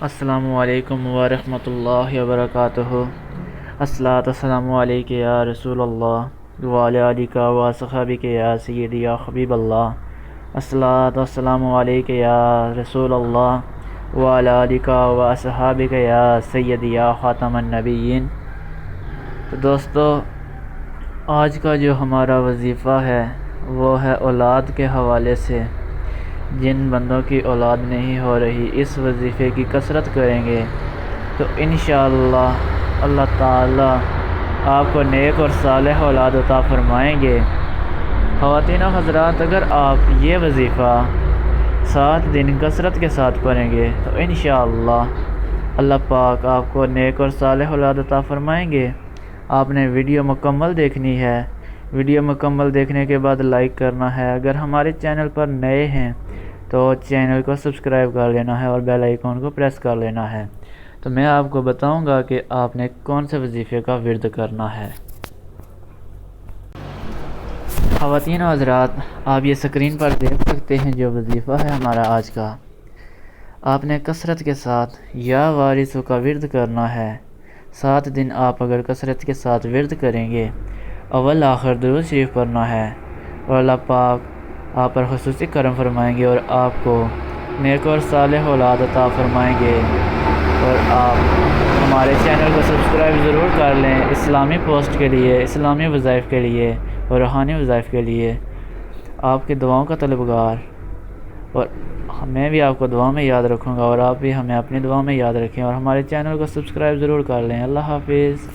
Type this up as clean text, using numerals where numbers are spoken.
السلام علیکم ورحمۃ اللہ وبرکاتہ۔ الصلاۃ والسلام علیک یا رسول اللہ وعلی آلک و اصحابک یا سیدی یا حبیب اللہ۔ الصلاۃ والسلام علیک یا رسول اللہ وعلی آلک و اصحابک یا سیدی یا خاتم النبیین۔ تو دوستو، آج کا جو ہمارا وظیفہ ہے وہ ہے اولاد کے حوالے سے۔ جن بندوں کی اولاد نہیں ہو رہی، اس وظیفے کی کثرت کریں گے تو انشاءاللہ اللہ تعالی آپ کو نیک اور صالح اولاد عطا فرمائیں گے۔ خواتین و حضرات، اگر آپ یہ وظیفہ 7 دن کثرت کے ساتھ پڑھیں گے تو انشاءاللہ اللہ پاک آپ کو نیک اور صالح اولاد عطا فرمائیں گے۔ آپ نے ویڈیو مکمل دیکھنی ہے۔ ویڈیو مکمل دیکھنے کے بعد لائک کرنا ہے۔ اگر ہمارے چینل پر نئے ہیں تو چینل کو سبسکرائب کر لینا ہے اور بیل آئیکن کو پریس کر لینا ہے۔ تو میں آپ کو بتاؤں گا کہ آپ نے کون سے وظیفے کا ورد کرنا ہے۔ خواتین و حضرات، آپ یہ اسکرین پر دیکھ سکتے ہیں جو وظیفہ ہے ہمارا آج کا۔ آپ نے کثرت کے ساتھ یا وارثوں کا ورد کرنا ہے۔ 7 دن آپ اگر کثرت کے ساتھ ورد کریں گے، اول آخر درود شریف پڑھنا ہے اور اللہ پاک آپ پر خصوصی کرم فرمائیں گے اور آپ کو نیک اور صالح اولاد عطا فرمائیں گے۔ اور آپ ہمارے چینل کو سبسکرائب ضرور کر لیں، اسلامی پوسٹ کے لیے، اسلامی وظائف کے لیے اور روحانی وظائف کے لیے۔ آپ کی دعاؤں کا طلبگار، اور میں بھی آپ کو دعا میں یاد رکھوں گا اور آپ بھی ہمیں اپنی دعا میں یاد رکھیں اور ہمارے چینل کو سبسکرائب ضرور کر لیں۔ اللہ حافظ۔